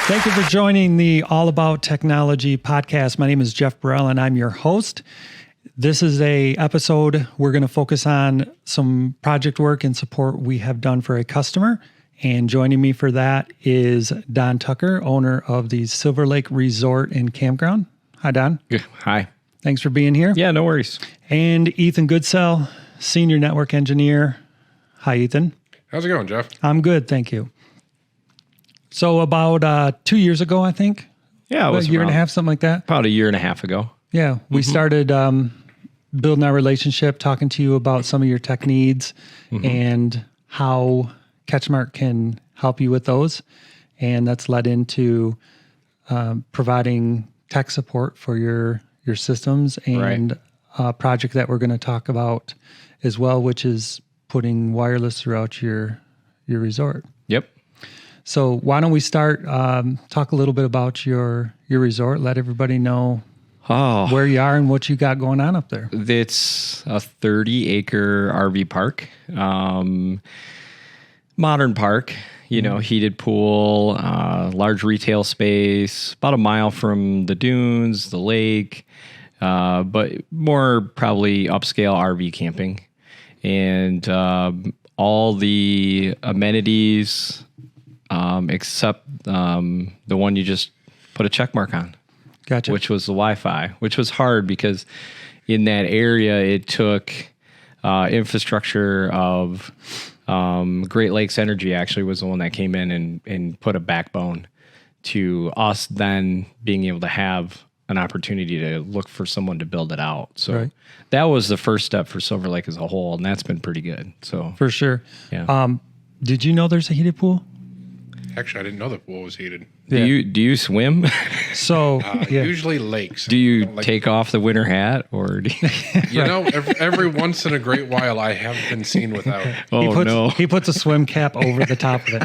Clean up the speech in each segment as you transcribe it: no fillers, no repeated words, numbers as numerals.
Thank you for joining the All About Technology podcast. My name is Jeff Burel, and I'm your host. This is a episode we're going to focus on some project work and support we have done for a customer. And joining me for that is Don Tucker, owner of the Silver Lake Resort and Campground. Hi, Don. Yeah. Hi. Thanks for being here. Yeah, no worries. And Ethan Goodsell, senior network engineer. Hi, Ethan. How's it going, Jeff? I'm good, thank you. So about 2 years ago, I think. Yeah, it was a year and a half, something like that. about a year and a half ago. Yeah, we started building our relationship, talking to you about some of your tech needs and how CatchMark can help you with those. And that's led into providing tech support for your systems and a project that we're going to talk about as well, which is putting wireless throughout your resort. Yep. So why don't we start, talk a little bit about your resort, let everybody know where you are and what you got going on up there. It's a 30-acre RV park, modern park, heated pool, large retail space, about a mile from the dunes, the lake, but more probably upscale RV camping. And all the amenities except the one you just put a check mark on. Gotcha. Which was the Wi-Fi, which was hard because in that area it took infrastructure of Great Lakes Energy actually was the one that came in and put a backbone to us then being able to have an opportunity to look for someone to build it out. So that was the first step for Silver Lake as a whole, and that's been pretty good. So for sure. Yeah. Did you know there's a heated pool? Actually, I didn't know the pool was heated. Do you swim? So Usually lakes. Do you take off the winter hat or? Do you... every once in a great while, I have been seen without. He puts a swim cap over the top of it.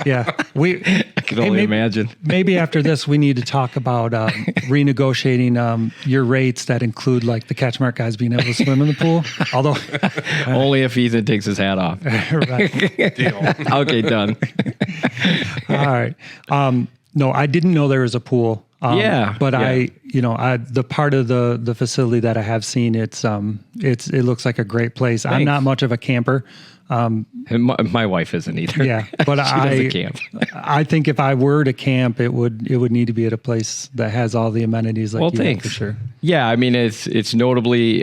Yeah, I can only imagine. Maybe after this, we need to talk about renegotiating your rates that include like the CatchMark guys being able to swim in the pool. Although only if Ethan takes his hat off. Right. Deal. Okay, done. All right. No, I didn't know there was a pool. But the part of the facility that I have seen, it looks like a great place. Thanks. I'm not much of a camper. And my wife isn't either. Yeah, but she doesn't camp. I think if I were to camp, it would need to be at a place that has all the amenities. Like thanks. For sure. Yeah, I mean it's notably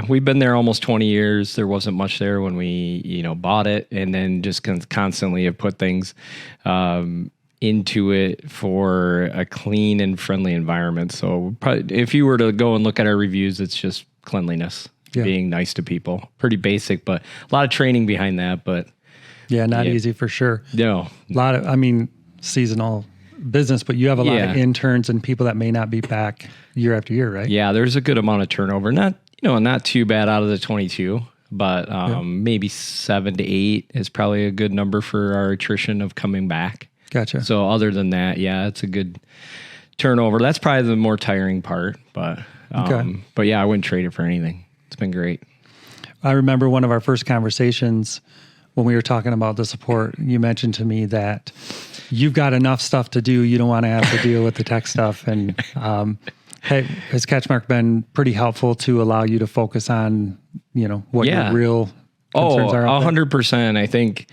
we've been there almost 20 years. There wasn't much there when we bought it, and then just constantly have put things into it for a clean and friendly environment. So probably, if you were to go and look at our reviews, it's just cleanliness. Yeah. Being nice to people. Pretty basic, but a lot of training behind that. But not easy for sure. No. A lot of, seasonal business, but you have a lot of interns and people that may not be back year after year, right? Yeah, there's a good amount of turnover. Not too bad out of the 22, but maybe 7 to 8 is probably a good number for our attrition of coming back. Gotcha. So other than that, it's a good turnover. That's probably the more tiring part, but yeah, I wouldn't trade it for anything. It's been great. I remember one of our first conversations when we were talking about the support, you mentioned to me that you've got enough stuff to do. You don't want to have to deal with the tech stuff. And has CatchMark been pretty helpful to allow you to focus on, what your real concerns are? 100%. I think,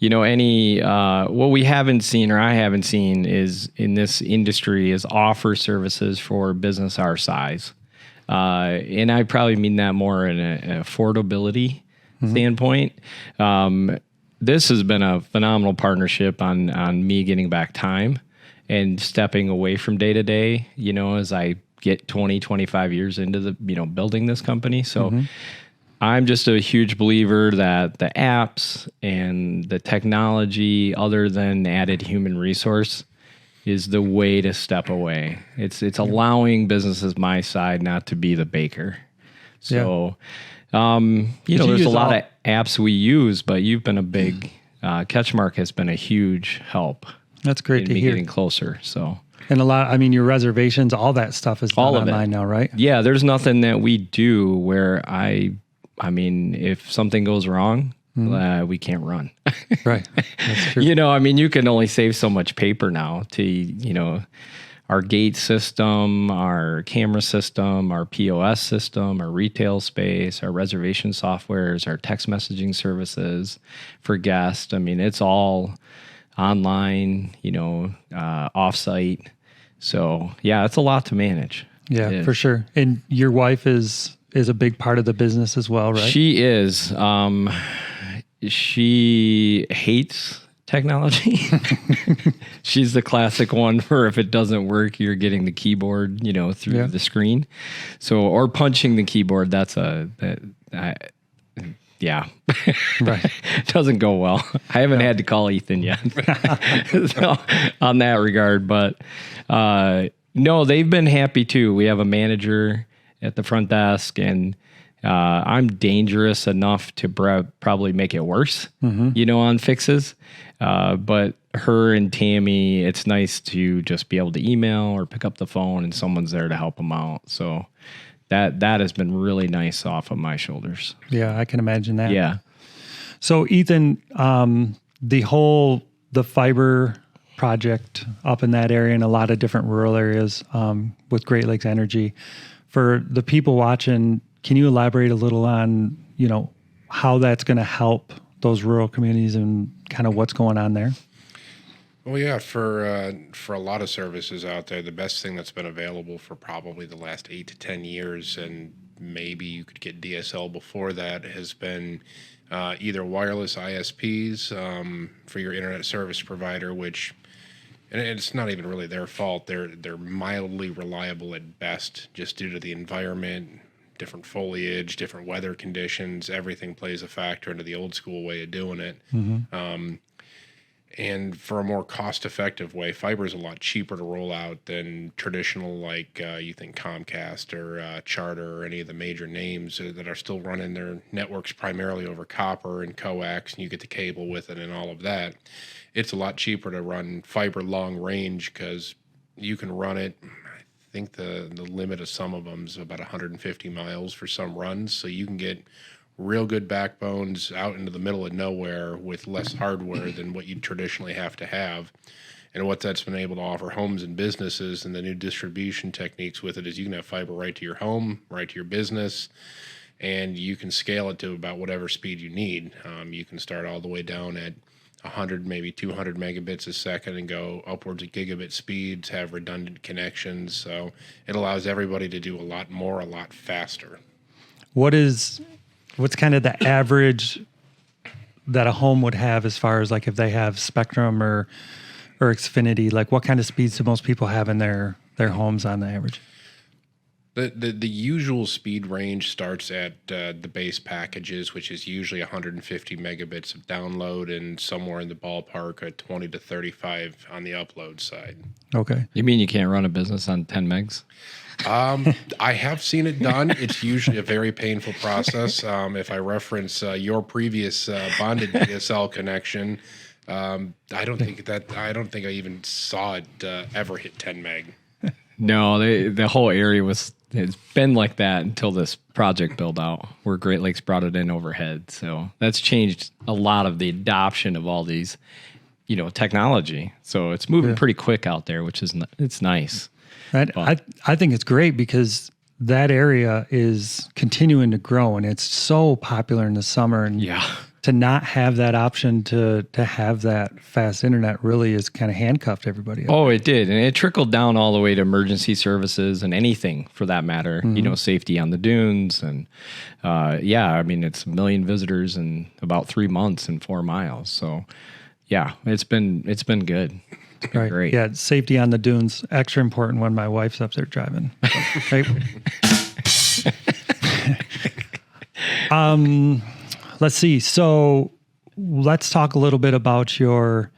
what we haven't seen or I haven't seen is in this industry is offer services for business our size. And I probably mean that more in an affordability standpoint. This has been a phenomenal partnership on me getting back time and stepping away from day to day, as I get 20, 25 years into the, building this company. So I'm just a huge believer that the apps and the technology, other than added human resource, is the way to step away. It's allowing businesses my side not to be the baker. So, there's a lot of apps we use, but you've been a big, CatchMark has been a huge help. That's great to hear. Getting closer, so. And a lot, your reservations, all that stuff is all online now, right? Yeah, there's nothing that we do where if something goes wrong, we can't run. Right. That's true. I mean, you can only save so much paper now to, our gate system, our camera system, our POS system, our retail space, our reservation softwares, our text messaging services for guests. I mean, it's all online, offsite. So yeah, it's a lot to manage. Yeah, for sure. And your wife is a big part of the business as well, right? She is. She hates technology. She's the classic one where if it doesn't work, you're getting the keyboard, through the screen. So, or punching the keyboard. Yeah. Right. It doesn't go well. I haven't had to call Ethan yet so, on that regard, but no, they've been happy too. We have a manager at the front desk, and I'm dangerous enough to probably make it worse, on fixes. But her and Tammy, it's nice to just be able to email or pick up the phone and someone's there to help them out. So that has been really nice off of my shoulders. Yeah, I can imagine that. Yeah. So Ethan, the fiber project up in that area and a lot of different rural areas with Great Lakes Energy, for the people watching, can you elaborate a little on, how that's going to help those rural communities and kind of what's going on there? Well, yeah, for a lot of services out there, the best thing that's been available for probably the last 8 to 10 years, and maybe you could get DSL before that, has been either wireless ISPs for your internet service provider, which, and it's not even really their fault. They're mildly reliable at best, just due to the environment, different foliage, different weather conditions. Everything plays a factor into the old school way of doing it. And for a more cost-effective way, fiber is a lot cheaper to roll out than traditional, like you think Comcast or Charter or any of the major names that are still running their networks primarily over copper and coax, and you get the cable with it and all of that. It's a lot cheaper to run fiber long range because you can run it. I think the limit of some of them is about 150 miles for some runs, so you can get real good backbones out into the middle of nowhere with less hardware than what you'd traditionally have to have. And what that's been able to offer homes and businesses and the new distribution techniques with it is you can have fiber right to your home, right to your business, and you can scale it to about whatever speed you need. You can start all the way down at 100, maybe 200 megabits a second and go upwards of gigabit speeds, have redundant connections. So it allows everybody to do a lot more, a lot faster. What's kind of the average that a home would have as far as like if they have Spectrum or Xfinity? Like what kind of speeds do most people have in their homes on the average? The usual speed range starts at the base packages, which is usually 150 megabits of download and somewhere in the ballpark of 20 to 35 on the upload side. Okay. You mean you can't run a business on 10 megs? I have seen it done. It's usually a very painful process. If I reference your previous bonded DSL connection, I don't think I even saw it ever hit 10 meg. No, the whole area it's been like that until this project build out where Great Lakes brought it in overhead. So that's changed a lot of the adoption of all these, technology. So it's moving pretty quick out there, which is it's nice. I think it's great because that area is continuing to grow and it's so popular in the summer. And to not have that option to have that fast internet really is kind of handcuffed everybody. Oh, it did. And it trickled down all the way to emergency services and anything for that matter, safety on the dunes. And I mean, it's 1 million visitors in about 3 months and 4 miles. So yeah, it's been good. It's been great. Yeah, safety on the dunes, extra important when my wife's up there driving. Let's see. So let's talk a little bit about your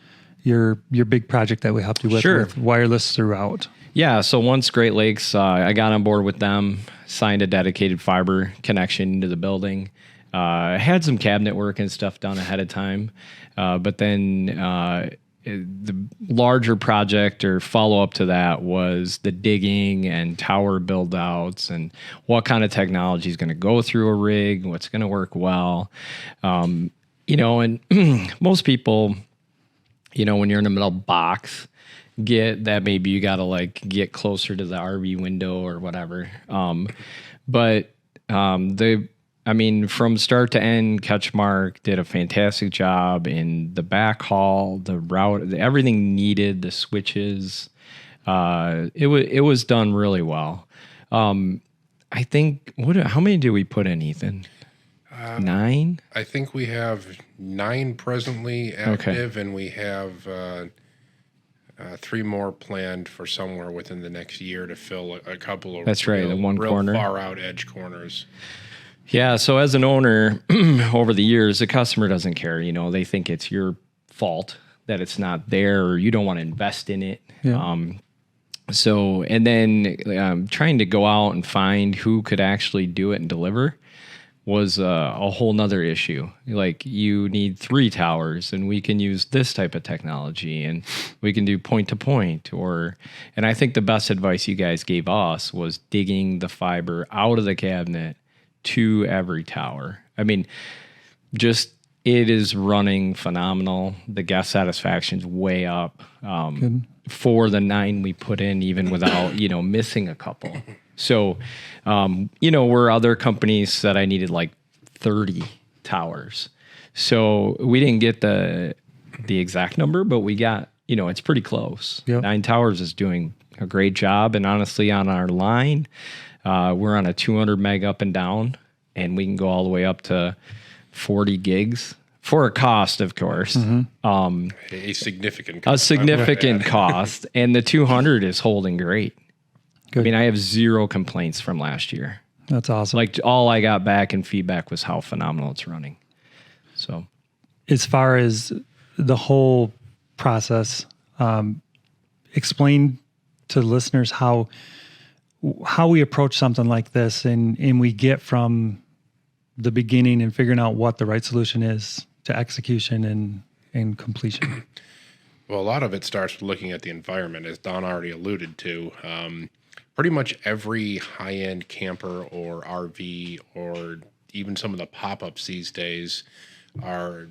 big project that we helped you with, with wireless throughout. Yeah. So once Great Lakes, I got on board with them, signed a dedicated fiber connection into the building. Had some cabinet work and stuff done ahead of time. But then the larger project or follow up to that was the digging and tower build outs and what kind of technology is going to go through a rig, what's going to work well. And most people, when you're in a metal box, get that maybe you got to like get closer to the RV window or whatever. From start to end, CatchMark did a fantastic job in the backhaul, the route, everything needed, the switches. It was done really well. I think, how many did we put in, Ethan? 9? I think we have 9 presently active, and we have 3 more planned for somewhere within the next year to fill a couple of real corner. far out edge corners. Yeah, so as an owner, over the years, the customer doesn't care. They think it's your fault that it's not there, or you don't want to invest in it. Yeah. And then trying to go out and find who could actually do it and deliver was a whole nother issue. Like, you need 3 towers, and we can use this type of technology, and we can do point to point. And I think the best advice you guys gave us was digging the fiber out of the cabinet to every tower. I mean, it is running phenomenal. The guest satisfaction's way up for the 9 we put in, even without, missing a couple. So, where other companies said I needed like 30 towers. So we didn't get the exact number, but we got, it's pretty close. Yep. 9 towers is doing a great job. And honestly, on our line, we're on a 200 meg up and down, and we can go all the way up to 40 gigs for a cost, of course. Mm-hmm. A significant cost. A significant cost. And the 200 is holding great. Good. I mean, I have 0 complaints from last year. That's awesome. Like, all I got back in feedback was how phenomenal it's running. So, as far as the whole process, explain to listeners how we approach something like this, and we get from the beginning and figuring out what the right solution is to execution and completion. Well, a lot of it starts with looking at the environment, as Don already alluded to. Pretty much every high-end camper or RV, or even some of the pop-ups these days, are,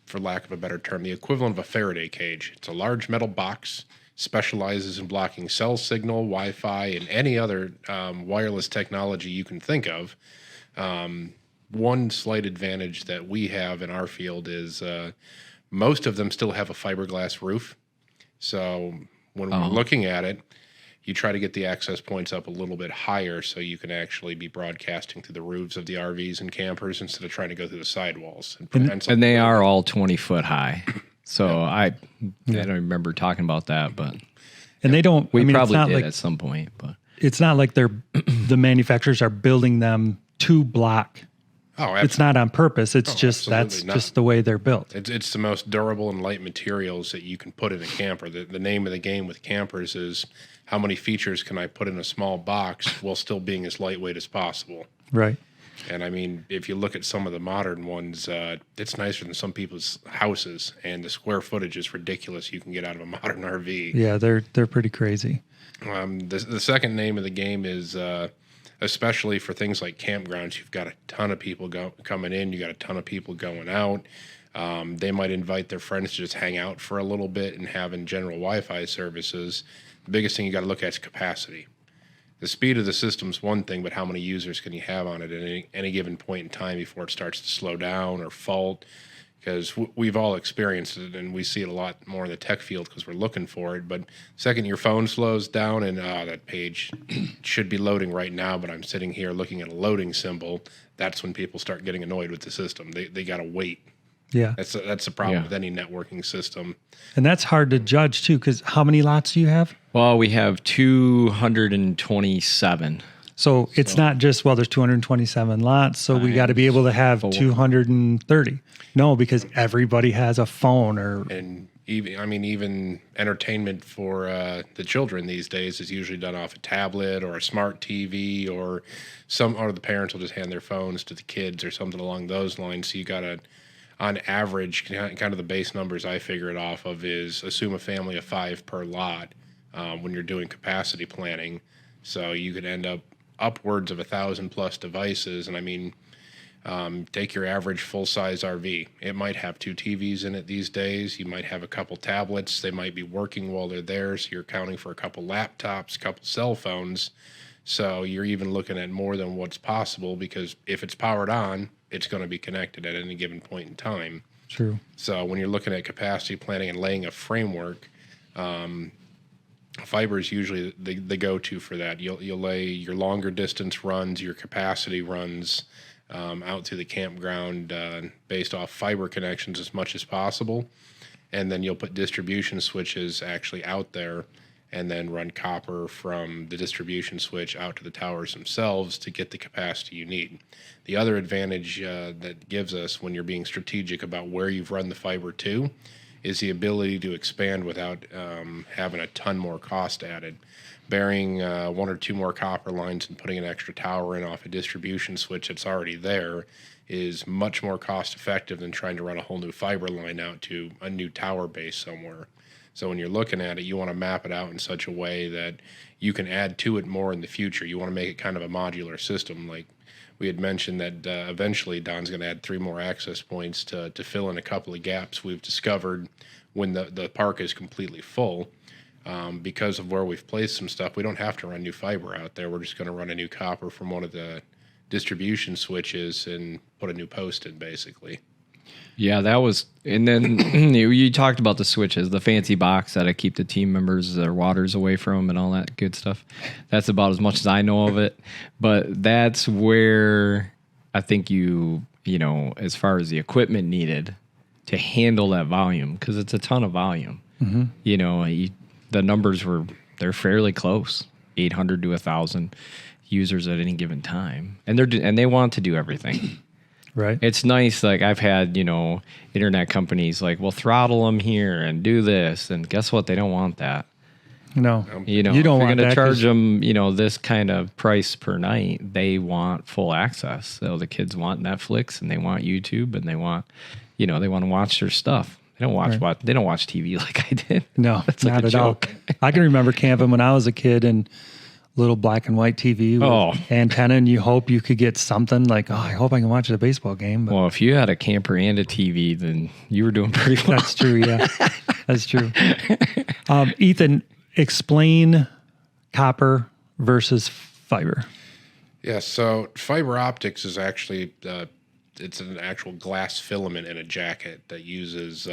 for lack of a better term, the equivalent of a Faraday cage. It's a large metal box, specializes in blocking cell signal, Wi-Fi, and any other wireless technology you can think of. One slight advantage that we have in our field is most of them still have a fiberglass roof. So when we're looking at it, you try to get the access points up a little bit higher so you can actually be broadcasting through the roofs of the RVs and campers instead of trying to go through the sidewalls. And they are all 20 foot high. So I don't remember talking about that, but they don't. We probably did at some point, but it's not like the manufacturers are building them to block. Oh, absolutely. It's not on purpose. It's just just the way they're built. It's the most durable and light materials that you can put in a camper. The name of the game with campers is how many features can I put in a small box while still being as lightweight as possible. Right. And I mean, if you look at some of the modern ones, it's nicer than some people's houses, and the square footage is ridiculous you can get out of a modern RV. Yeah, they're pretty crazy. The second name of the game is, especially for things like campgrounds, you've got a ton of people coming in, you got a ton of people going out. They might invite their friends to just hang out for a little bit and having general Wi-Fi services. The biggest thing you got to look at is capacity. The speed of the system's one thing, but how many users can you have on it at any given point in time before it starts to slow down or fault? Because we've all experienced it, and we see it a lot more in the tech field because we're looking for it. But second your phone slows down and that page should be loading right now, but I'm sitting here looking at a loading symbol, that's when people start getting annoyed with the system. They got to wait. Yeah. That's the problem with any networking system. And that's hard to judge, too, because how many lots do you have? Well, we have 227. So it's not just, there's 227 lots, so we got to be able to have 230. No, because everybody has a phone and even entertainment for the children these days is usually done off a tablet or a smart TV, or the parents will just hand their phones to the kids or something along those lines. So you got to, on average, kind of the base numbers I figure it off of is assume a family of 5 per lot when you're doing capacity planning. So you could end up upwards of 1,000 plus devices. And I mean, Take your average full-size RV. It might have 2 TVs in it these days. You might have a couple tablets. They might be working while they're there, so you're accounting for a couple laptops, a couple cell phones. So you're even looking at more than what's possible, because if it's powered on, it's going to be connected at any given point in time. True. So when you're looking at capacity planning and laying a framework, fiber is usually the go-to for that. You'll lay your longer distance runs, your capacity runs out to the campground based off fiber connections as much as possible, and then you'll put distribution switches actually out there, and then run copper from the distribution switch out to the towers themselves to get the capacity you need. The other advantage that gives us when you're being strategic about where you've run the fiber to is the ability to expand without having a ton more cost added. Burying 1 or 2 more copper lines and putting an extra tower in off a distribution switch that's already there is much more cost effective than trying to run a whole new fiber line out to a new tower base somewhere. So when you're looking at it, you want to map it out in such a way that you can add to it more in the future. You want to make it kind of a modular system. Like we had mentioned that eventually Don's going to add 3 more access points to fill in a couple of gaps we've discovered when the park is completely full. Because of where we've placed some stuff, we don't have to run new fiber out there. We're just going to run a new copper from one of the distribution switches and put a new post in, basically. Yeah, that was, and then you talked about the switches, the fancy box that I keep the team members their waters away from and all that good stuff. That's about as much as I know of it. But that's where I think you know, as far as the equipment needed to handle that volume, because it's a ton of volume. Mm-hmm. You know, the numbers they're fairly close, 800 to 1,000 users at any given time, and they want to do everything. Right. It's nice. Like I've had, you know, internet companies like, well, throttle them here and do this. And guess what? They don't want that. No, you know, you don't if want you're going to that charge them, you know, this kind of price per night. They want full access. So the kids want Netflix and they want YouTube and they want, you know, they want to watch their stuff. They don't watch they don't watch TV like I did. No, that's not like a at joke. all. I can remember camping when I was a kid and little black and white TV with antenna, and you hope you could get something like, oh, I hope I can watch a baseball game. But well, if you had a camper and a TV, then you were doing pretty well. That's true, yeah. That's true. Ethan, explain copper versus fiber. Yeah, so fiber optics is actually, it's an actual glass filament in a jacket that uses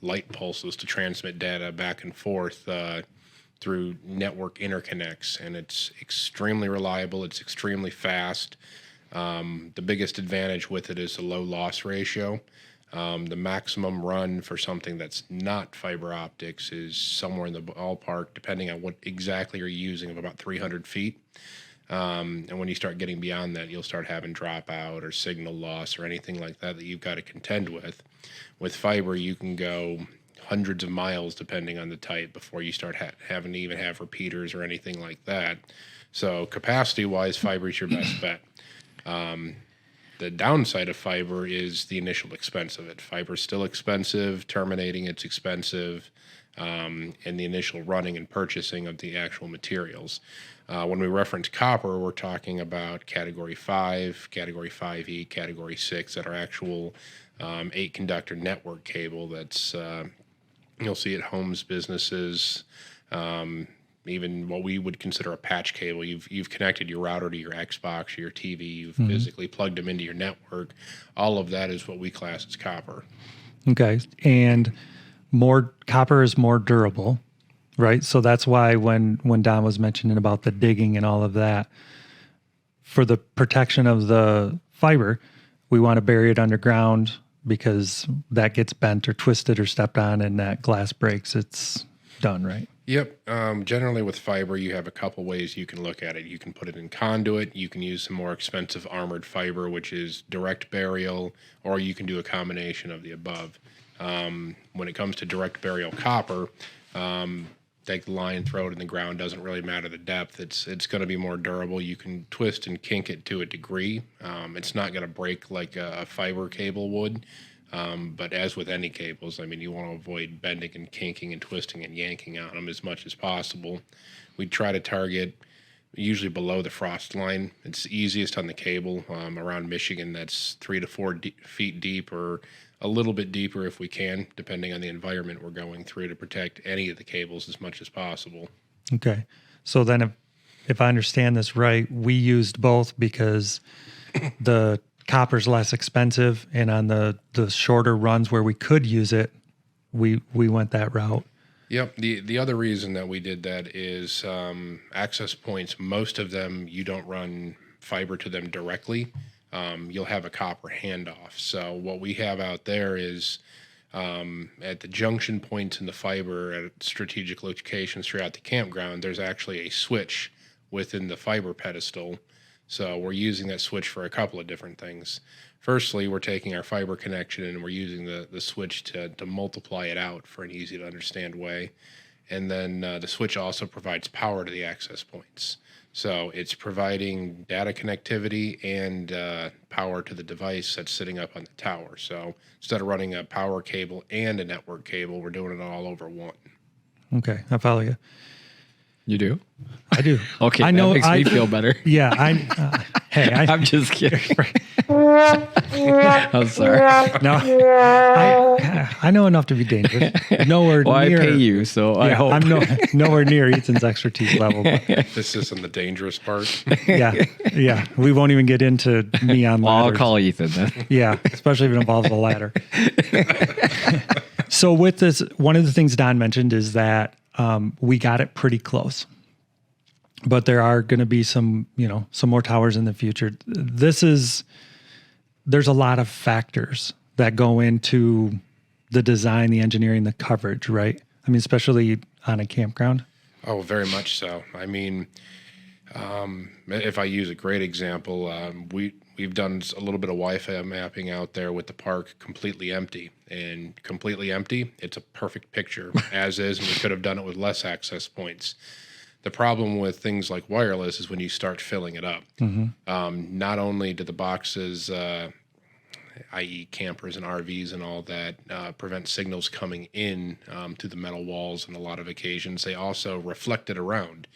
light pulses to transmit data back and forth through network interconnects, and it's extremely reliable. It's extremely fast. The biggest advantage with it is the low loss ratio. The maximum run for something that's not fiber optics is somewhere in the ballpark, depending on what exactly you're using, of about 300 feet. And when you start getting beyond that, you'll start having dropout or signal loss or anything like that you've got to contend with. With fiber, you can go hundreds of miles depending on the type before you start having to even have repeaters or anything like that. So capacity wise, fiber is your best bet. The downside of fiber is the initial expense of it. Fiber is still expensive, terminating it's expensive, and the initial running and purchasing of the actual materials. When we reference copper, we're talking about category 5, category 5E, category 6 that are actual 8 conductor network cable that's you'll see at homes, businesses, even what we would consider a patch cable. You've connected your router to your Xbox or your TV. You've physically plugged them into your network. All of that is what we class as copper. Okay, and copper is more durable, right? So that's why when Don was mentioning about the digging and all of that, for the protection of the fiber, we want to bury it underground, because that gets bent or twisted or stepped on and that glass breaks, it's done, right? Yep. Generally with fiber, you have a couple ways you can look at it. You can put it in conduit. You can use some more expensive armored fiber, which is direct burial, or you can do a combination of the above. When it comes to direct burial copper, take the line, throw it in the ground, doesn't really matter the depth. It's going to be more durable. You can twist and kink it to a degree. It's not going to break like a fiber cable would. But as with any cables, I mean, you want to avoid bending and kinking and twisting and yanking on them as much as possible. We try to target usually below the frost line. It's easiest on the cable. Around Michigan, that's 3 to 4 feet deep, or a little bit deeper if we can, depending on the environment we're going through, to protect any of the cables as much as possible. Okay. So then if I understand this right, we used both because the copper's less expensive, and on the shorter runs where we could use it, we went that route. Yep. The other reason that we did that is access points. Most of them, you don't run fiber to them directly. You'll have a copper handoff. So what we have out there is at the junction points in the fiber at strategic locations throughout the campground, there's actually a switch within the fiber pedestal. So we're using that switch for a couple of different things. Firstly, we're taking our fiber connection and we're using the switch to multiply it out for an easy to understand way. And then the switch also provides power to the access points. So it's providing data connectivity and power to the device that's sitting up on the tower. So instead of running a power cable and a network cable, we're doing it all over one. Okay, I follow you. You do? I do. Okay, I know. that makes me feel better. Yeah. I'm just kidding. I'm sorry. No, I know enough to be dangerous. Nowhere Well, near. I pay you, so I hope. I'm nowhere near Ethan's expertise level. But This isn't the dangerous part. yeah. We won't even get into me on Well, I'll ladders. call Ethan then. Yeah, especially if it involves a ladder. So with this, one of the things Don mentioned is that we got it pretty close, but there are going to be some more towers in the future. There's a lot of factors that go into the design, the engineering, the coverage, right? I mean, especially on a campground. Oh, very much so. I mean, if I use a great example, we've done a little bit of Wi-Fi mapping out there with the park completely empty. And completely empty, it's a perfect picture as is, and we could have done it with less access points. The problem with things like wireless is when you start filling it up. Mm-hmm. Not only do the boxes, i.e. campers and RVs and all that, prevent signals coming in to the metal walls on a lot of occasions, they also reflect it around.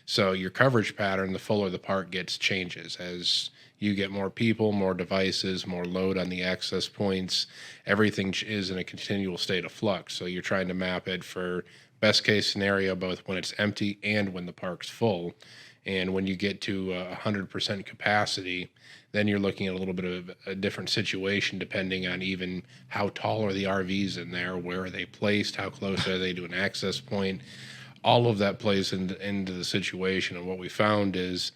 So your coverage pattern, the fuller the park gets, changes as you get more people, more devices, more load on the access points. Everything is in a continual state of flux. So you're trying to map it for best case scenario, both when it's empty and when the park's full. And when you get to 100% capacity, then you're looking at a little bit of a different situation depending on even how tall are the RVs in there, where are they placed, how close are they to an access point. All of that plays into the situation. And what we found is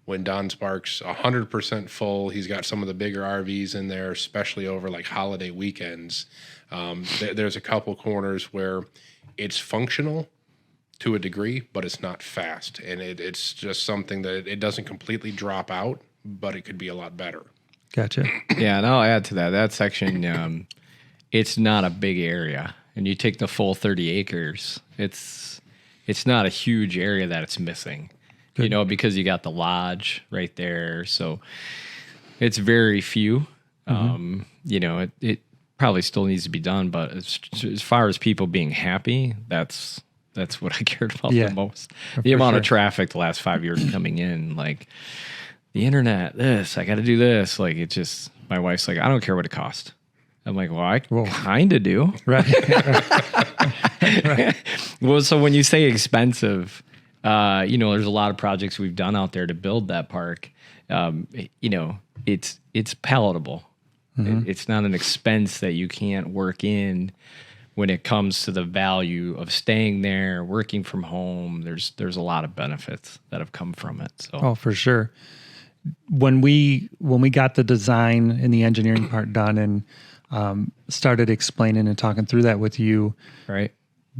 when Don's Park's 100% full, he's got some of the bigger RVs in there, especially over like holiday weekends. There's a couple corners where it's functional to a degree, but it's not fast. And it's just something that it doesn't completely drop out, but it could be a lot better. Gotcha. Yeah, and I'll add to that. That section, it's not a big area. And you take the full 30 acres, it's not a huge area that it's missing. Good. Because you got the lodge right there. So it's very few. Mm-hmm. It probably still needs to be done, but as far as people being happy, that's what I cared about the most. The amount of traffic the last 5 years coming in, like the internet, I got to do this. Like it just, my wife's like, I don't care what it costs. I'm like, well, I kind of do. Right. Right. Well, so when you say expensive, there's a lot of projects we've done out there to build that park. It's palatable. Mm-hmm. It's not an expense that you can't work in when it comes to the value of staying there, working from home. There's a lot of benefits that have come from it. So. Oh, for sure. When we got the design and the engineering part done and started explaining and talking through that with you, right?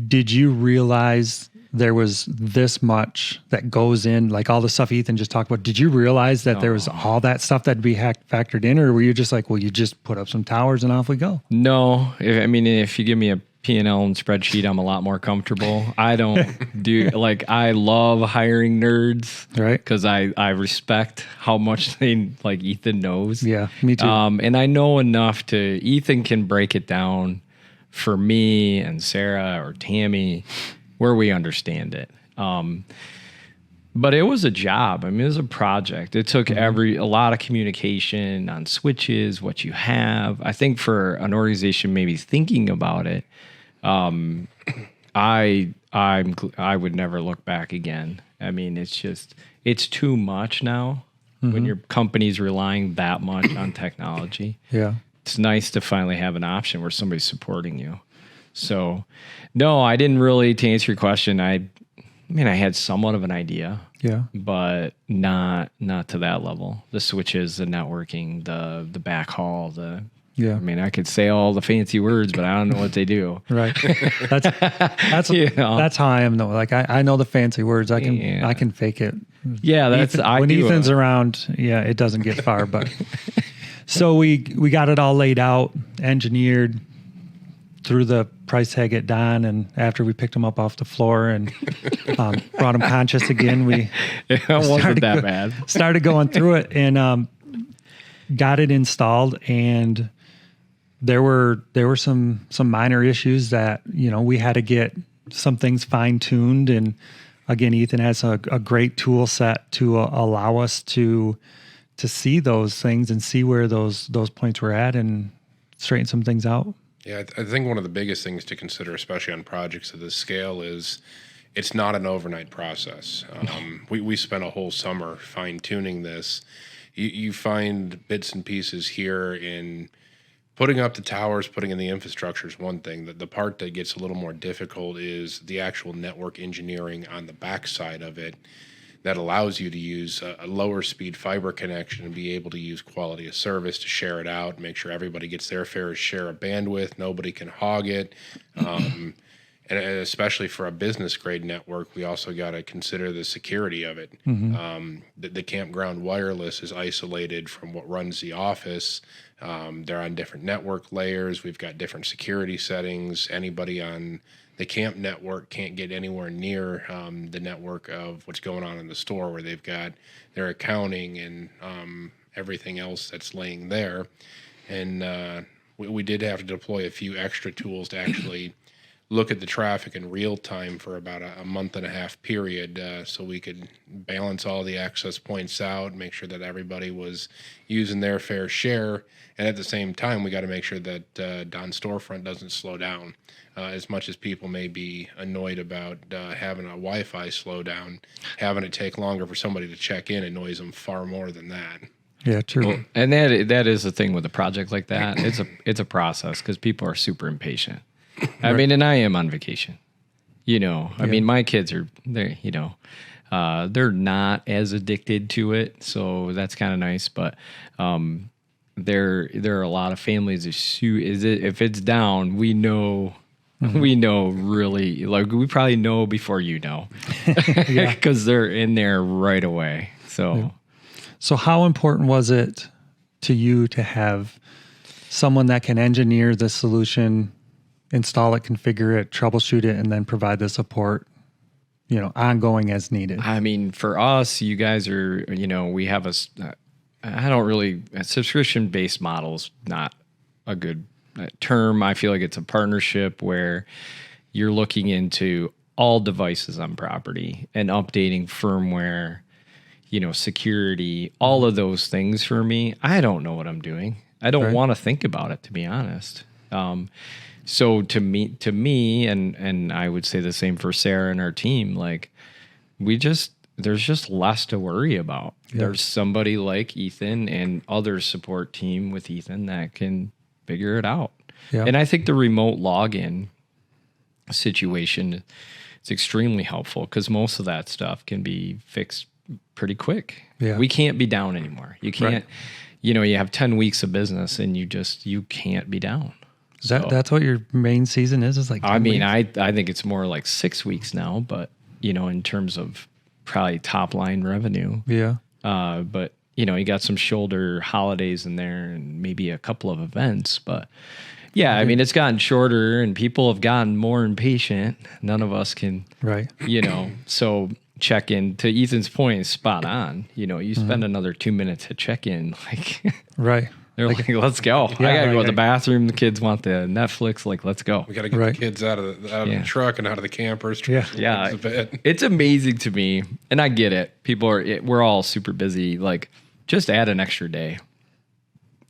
Did you realize there was this much that goes in, like all the stuff Ethan just talked about? Did you realize that there was all that stuff that'd be factored in, or were you just like, well, you just put up some towers and off we go? No, if you give me a P&L and spreadsheet, I'm a lot more comfortable. I don't do I love hiring nerds, right? Because I respect how much Ethan knows. Yeah, me too. And I know enough Ethan can break it down for me and Sarah or Tammy where we understand it. But it was a job. I mean, it was a project. It took a lot of communication on switches, what you have. I think for an organization maybe thinking about it, I would never look back again. I mean, it's too much now when your company's relying that much on technology. Yeah. It's nice to finally have an option where somebody's supporting you. So, no, I didn't really, to answer your question, I mean, I had somewhat of an idea. Yeah. But not to that level. The switches, the networking, the backhaul, Yeah. I mean, I could say all the fancy words, but I don't know what they do. Right. That's that's how I am though. Like I know the fancy words. I can fake it. Yeah, when Ethan's around, it doesn't get far. But so we got it all laid out, engineered, threw the price tag at Don, and after we picked him up off the floor and brought him conscious again, it wasn't that bad. Started going through it and got it installed, and there were some minor issues that we had to get some things fine tuned. And again, Ethan has a great tool set to allow us to see those things and see where those points were at and straighten some things out. Yeah, I think one of the biggest things to consider, especially on projects of this scale, is it's not an overnight process. We spent a whole summer fine-tuning this. You find bits and pieces here in putting up the towers, putting in the infrastructure is one thing. The part that gets a little more difficult is the actual network engineering on the backside of it that allows you to use a lower speed fiber connection and be able to use quality of service to share it out, make sure everybody gets their fair share of bandwidth, nobody can hog it. And especially for a business grade network, we also got to consider the security of it. The campground wireless is isolated from what runs the office. They're on different network layers. We've got different security settings. Anybody on the camp network can't get anywhere near the network of what's going on in the store, where they've got their accounting and everything else that's laying there. And we did have to deploy a few extra tools to actually look at the traffic in real time for about a month and a half period, so we could balance all the access points out, make sure that everybody was using their fair share. And at the same time, we got to make sure that Don's storefront doesn't slow down. As much as people may be annoyed about having a Wi-Fi slow down, having it take longer for somebody to check in annoys them far more than that. Yeah, true. Well, and that is the thing with a project like that. It's a process because people are super impatient. I mean, and I am on vacation. I mean, my kids are they're not as addicted to it, so that's kind of nice. But there are a lot of families if it's down, we know. We know really, like we probably know before because they're in there right away. So how important was it to you to have someone that can engineer the solution, install it, configure it, troubleshoot it, and then provide the support, ongoing as needed? I mean, for us, you guys are, we have a subscription-based model is not a good term. I feel like it's a partnership where you're looking into all devices on property and updating firmware, security, all of those things. For me, I don't know what I'm doing. I don't want to think about it, to be honest. So to me, and I would say the same for Sarah and our team, like there's just less to worry about. Yeah. There's somebody like Ethan and other support team with Ethan that can figure it out. Yeah. And I think the remote login situation is extremely helpful because most of that stuff can be fixed pretty quick. Yeah. We can't be down anymore. You can't, you have 10 weeks of business and you can't be down. That's what your main season is like 10 weeks? I think it's more like 6 weeks now, but in terms of probably top line revenue. Yeah. But you got some shoulder holidays in there and maybe a couple of events, but yeah, I mean, it's gotten shorter and people have gotten more impatient. None of us can, so check in, to Ethan's point, is spot on. You spend another 2 minutes to check in, like, right. They're like, let's go. Yeah, I got to go like, to the bathroom. The kids want the Netflix. Like, let's go. We got to get Right. the kids out of the truck and out of the campers. Yeah. To bed. It's amazing to me. And I get it. We're all super busy. Like, just add an extra day.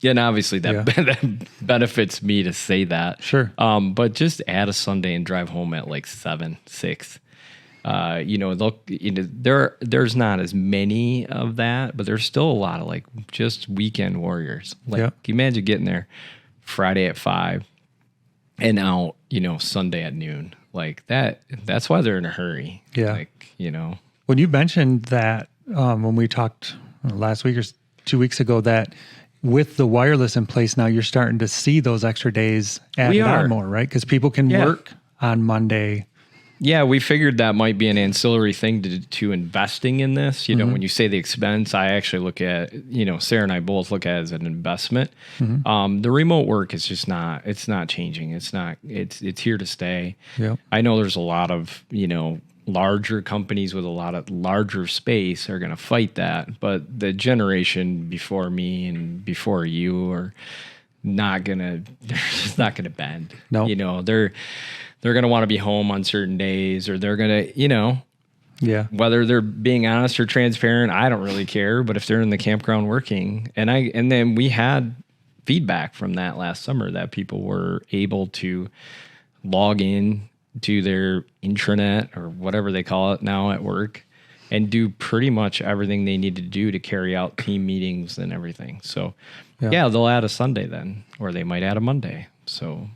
Yeah, and obviously that benefits me to say that. Sure. But just add a Sunday and drive home at like 7, 6. There's not as many of that, but there's still a lot of like just weekend warriors. Like, can you imagine getting there Friday at 5 and out, Sunday at noon? Like that's why they're in a hurry. Yeah. Like, When you mentioned that, when we talked last week or 2 weeks ago, that with the wireless in place now, you're starting to see those extra days added on more, right? Because people can work on Monday. Yeah, we figured that might be an ancillary thing to investing in this. When you say the expense, I actually look at, Sarah and I both look at it as an investment. The remote work is just it's not changing. It's here to stay. Yep. I know there's a lot of, larger companies with a lot of larger space are going to fight that. But the generation before me and before you are they're just not going to bend. No. They're going to want to be home on certain days, or they're going to, whether they're being honest or transparent, I don't really care. But if they're in the campground working, and then we had feedback from that last summer that people were able to log in to their intranet or whatever they call it now at work and do pretty much everything they need to do to carry out team meetings and everything. So they'll add a Sunday then, or they might add a Monday. So,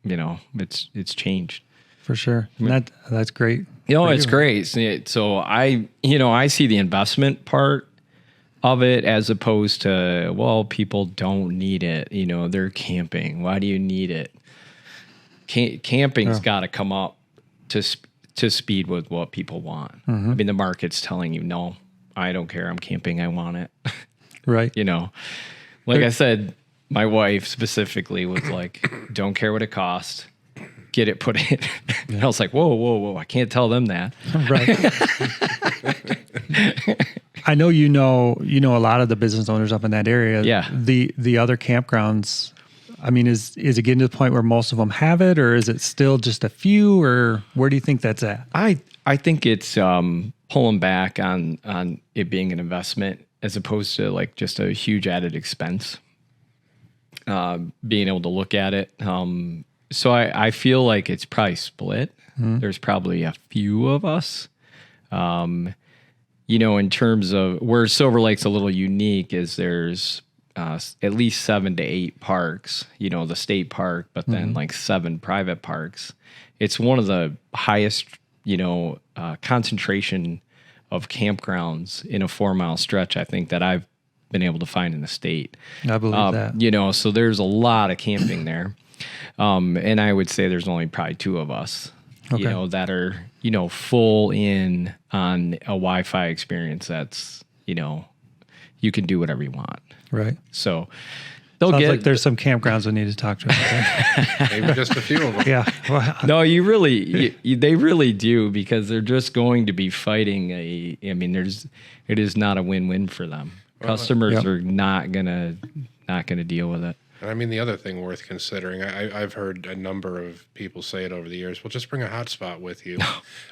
it's changed. For sure. And that's great. It's great. So I see the investment part of it as opposed to, well, people don't need it. They're camping. Why do you need it? Camping's got to come up to speed with what people want. I mean, the market's telling you, no, I don't care. I'm camping. I want it. Right. Like I said, my wife specifically was like, don't care what it costs. Get it put in. And I was like, whoa. I can't tell them that. Right. I know you know a lot of the business owners up in that area. Yeah. The other campgrounds, I mean, is it getting to the point where most of them have it, or is it still just a few, or where do you think that's at? I think it's pulling back on it being an investment as opposed to like just a huge added expense. Being able to look at it. So I feel like it's probably split. There's probably a few of us. In terms of where Silver Lake's a little unique is there's at least 7 to 8 parks, the state park, but then like 7 private parks. It's one of the highest, concentration of campgrounds in a 4-mile stretch, I think, that I've been able to find in the state. I believe that. So there's a lot of camping there. And I would say there's only probably 2 of us, that are, full in on a Wi-Fi experience that's, you can do whatever you want. Right. So Sounds like there's some campgrounds we need to talk to about that. Maybe just a few of them. Yeah. Well, no, they really do, because they're just going to be fighting it is not a win-win for them. Customers are not gonna deal with it. And I mean, the other thing worth considering, I've heard a number of people say it over the years, well, just bring a hotspot with you.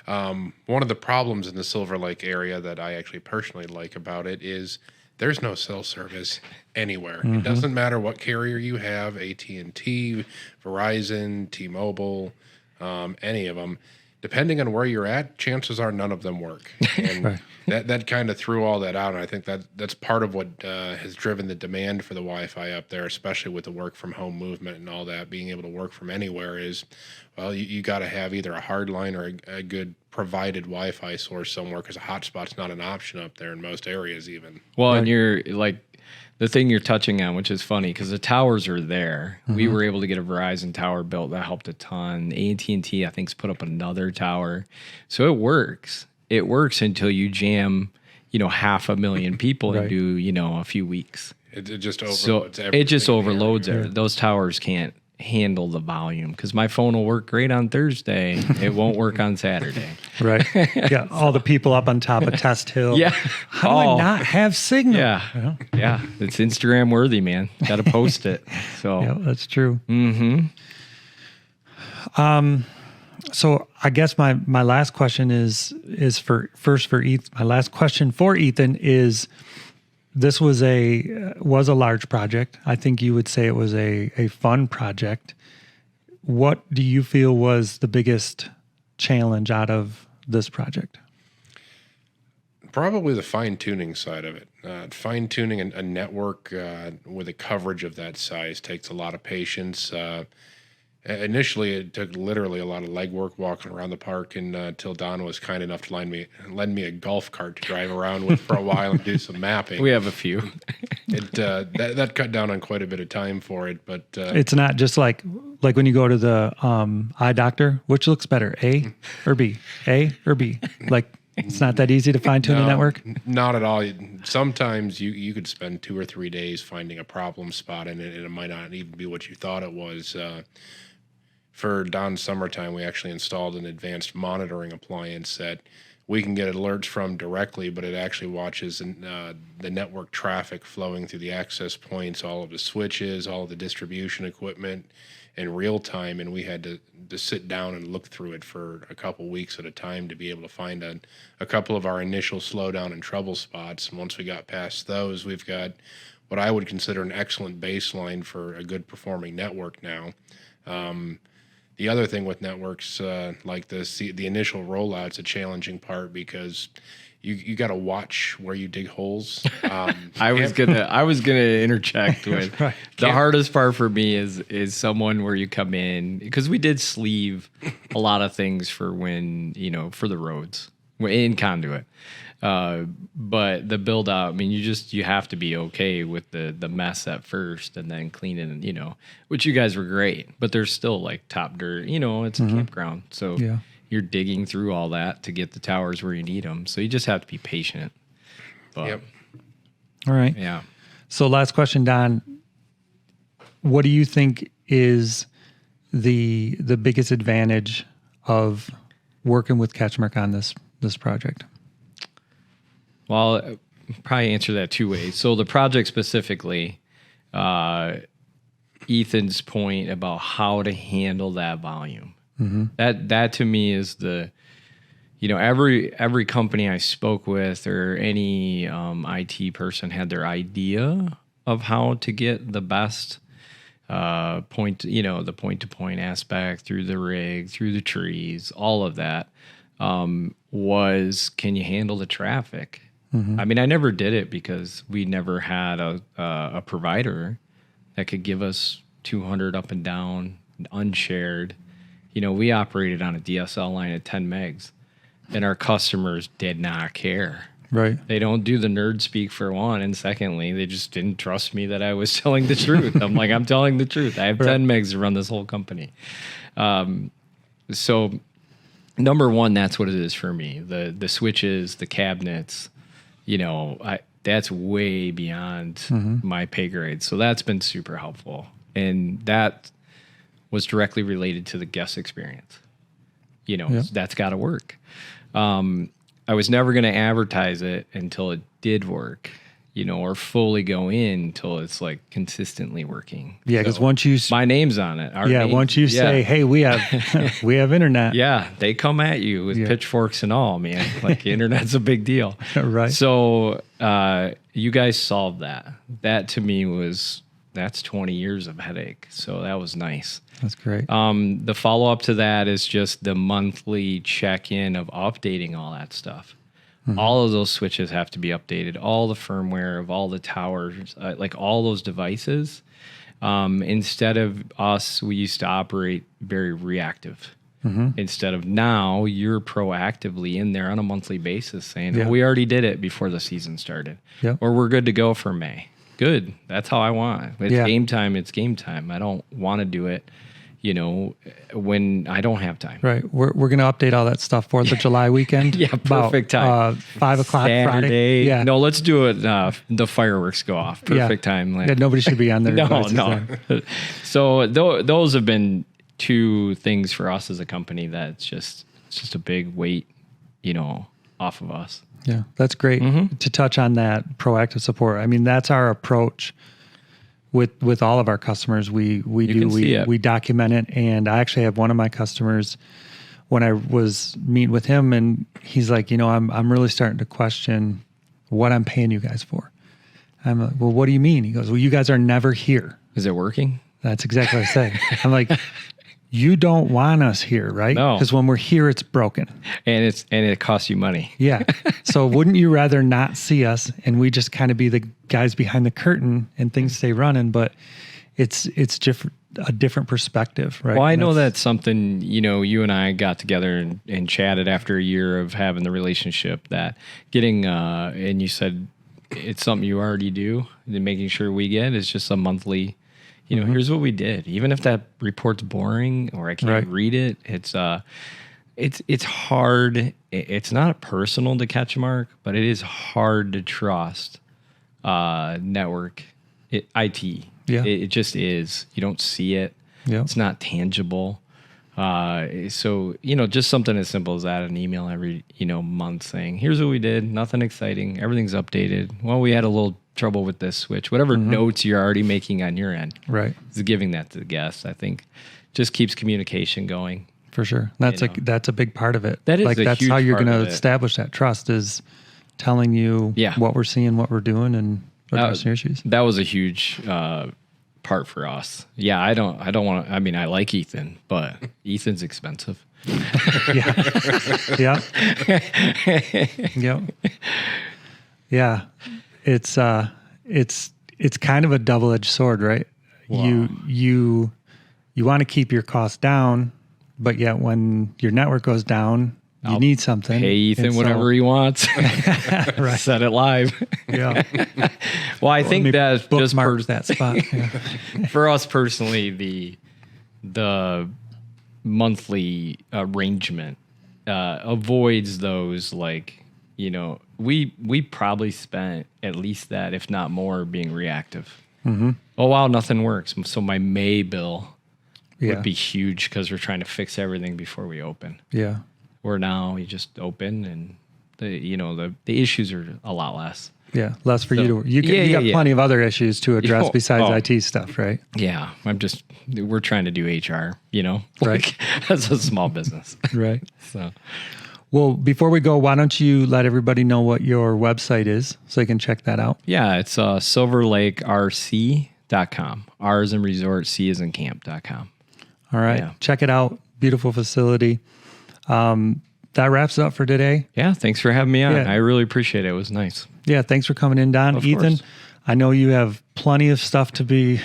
One of the problems in the Silver Lake area that I actually personally like about it is there's no cell service anywhere. It doesn't matter what carrier you have, AT&T, Verizon, T-Mobile, any of them. Depending on where you're at, chances are none of them work. And that kind of threw all that out. And I think that's part of what has driven the demand for the Wi-Fi up there, especially with the work from home movement and all that. Being able to work from anywhere is, well, you got to have either a hard line or a good provided Wi-Fi source somewhere, because a hotspot's not an option up there in most areas even. Well, and you're like, the thing you're touching on, which is funny, because the towers are there. We were able to get a Verizon tower built. That helped a ton. AT&T, I think, has put up another tower. So it works. It works until you jam, 500,000 people into, a few weeks. It just overloads everything. It just overloads it. Those towers can't handle the volume, because my phone will work great on Thursday. It won't work on Saturday. Right. Yeah. All the people up on top of Test Hill. Yeah. How do I not have signal? Yeah. Yeah. It's Instagram worthy, man. Got to post it. So, Yeah, that's true. mm-hmm. So I guess my last question is for Ethan. My last question for Ethan is, this was a large project. I think you would say it was a fun project. What do you feel was the biggest challenge out of this project? Probably the fine tuning side of it. Fine tuning a network with a coverage of that size takes a lot of patience. Initially, it took literally a lot of legwork walking around the park, and until Don was kind enough to lend me a golf cart to drive around with for a while and do some mapping. We have a few. That cut down on quite a bit of time for it, but It's not just like when you go to the eye doctor, which looks better, A or B? A or B? Like, it's not that easy to fine tune a network? Not at all. Sometimes you could spend 2 or 3 days finding a problem spot in it, and it might not even be what you thought it was. For Don's summertime, we actually installed an advanced monitoring appliance that we can get alerts from directly, but it actually watches the network traffic flowing through the access points, all of the switches, all of the distribution equipment in real time, and we had to sit down and look through it for a couple weeks at a time to be able to find a couple of our initial slowdown and trouble spots. And once we got past those, we've got what I would consider an excellent baseline for a good performing network now. The other thing with networks like this, the initial rollout's a challenging part because you got to watch where you dig holes. I was gonna interject with Right. the hardest part for me is someone where you come in, because we did sleeve a lot of things for for the roads in conduit. But the build out, I mean, you have to be okay with the mess at first and then clean it, which you guys were great, but there's still like top dirt, it's a campground. So Yeah. you're digging through all that to get the towers where you need them. So you just have to be patient. But Yep. All right. yeah. So last question, Don. What do you think is the biggest advantage of working with CatchMark on this project? Well, I'll probably answer that 2 ways. So the project specifically, Ethan's point about how to handle that volume. That to me is every company I spoke with or any IT person had their idea of how to get the best the point-to-point aspect through the rig, through the trees, all of that was, can you handle the traffic? I mean, I never did it because we never had a provider that could give us 200 up and down, unshared. We operated on a DSL line at 10 megs, and our customers did not care. Right. They don't do the nerd speak for one, and secondly, they just didn't trust me that I was telling the truth. I'm like, I'm telling the truth. I have 10 megs to run this whole company. So number one, that's what it is for me. The switches, the cabinets, that's way beyond my pay grade. So that's been super helpful. And that was directly related to the guest experience. That's got to work. I was never going to advertise it until it did work, or fully go in until it's like consistently working. Yeah, because once you my name's on it. Once you say, "Hey, we have internet," yeah, they come at you with pitchforks and all, man. Like, internet's a big deal, right? So you guys solved that. That to me that's 20 years of headache. So that was nice. That's great. The follow up to that is just the monthly check in of updating all that stuff. All of those switches have to be updated. All the firmware of all the towers, like all those devices. Instead of us, we used to operate very reactive. Instead of now, you're proactively in there on a monthly basis saying, oh, we already did it before the season started. Or we're good to go for May. Good. That's how I want it. It's game time. It's game time. I don't want to do it, when I don't have time. Right. We're going to update all that stuff 4th of July weekend. Yeah, perfect time. 5 o'clock Saturday. Friday. Yeah. No, let's do it. The fireworks go off. Perfect time. Yeah, nobody should be on their devices No. then. So those have been two things for us as a company that's it's just a big weight, off of us. Yeah, that's great to touch on that proactive support. I mean, that's our approach with all of our customers. We document it. And I actually have one of my customers, when I was meeting with him, and he's like, I'm really starting to question what I'm paying you guys for. I'm like, well, what do you mean? He goes, well, you guys are never here. Is it working? That's exactly what I say. I'm like, you don't want us here, right? No. Because when we're here, it's broken. And it costs you money. Yeah. So wouldn't you rather not see us and we just kind of be the guys behind the curtain and things stay running? But it's a different perspective, right? Well, I know that's something, you and I got together and chatted after a year of having the relationship, that getting, and you said it's something you already do, and making sure we get is just a monthly, here's what we did. Even if that report's boring or I can't read it, it's hard. It's not personal to CatchMark, but it is hard to trust network, IT. Yeah. It just is. You don't see it. Yeah. It's not tangible. So, just something as simple as that, an email every, month saying, here's what we did. Nothing exciting. Everything's updated. Well, we had a little trouble with this switch. Whatever notes you're already making on your end. Right. Is giving that to the guests, I think, just keeps communication going. For sure. That's a big part of it. That is that's huge how you're part going of to it. establish that trust, is telling you what we're seeing, what we're doing, and addressing your issues. That was a huge part for us. Yeah, I don't want to. I mean, I like Ethan, but Ethan's expensive. Yeah. Yeah. It's kind of a double-edged sword, right? Wow. You want to keep your costs down, but yet when your network goes down, you need something. Pay Ethan whatever he wants. Right. Set it live. Yeah. Well, I think that just that spot. Yeah. For us personally, the monthly arrangement avoids those, we probably spent at least that, if not more, being reactive. Mm-hmm. Oh, wow, nothing works. So my May bill would be huge because we're trying to fix everything before we open. Yeah. Or now you just open and the issues are a lot less. Yeah, less for you to. You got plenty of other issues to address besides IT stuff, right? Yeah, we're trying to do HR, right? As a small business, right? So, well, before we go, why don't you let everybody know what your website is so they can check that out? Yeah, it's silverlakerc.com. R as in resort, C as in camp.com. All right, check it out. Beautiful facility. That wraps it up for today. Yeah, thanks for having me on. I really appreciate it. It was nice. Yeah, thanks for coming in, Don. Of Ethan, course. I know you have plenty of stuff to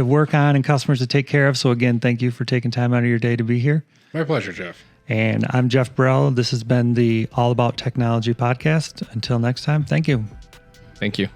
work on and customers to take care of. So again, thank you for taking time out of your day to be here. My pleasure, Jeff. And I'm Jeff Burel. This has been the All About Technology podcast. Until next time, thank you. Thank you.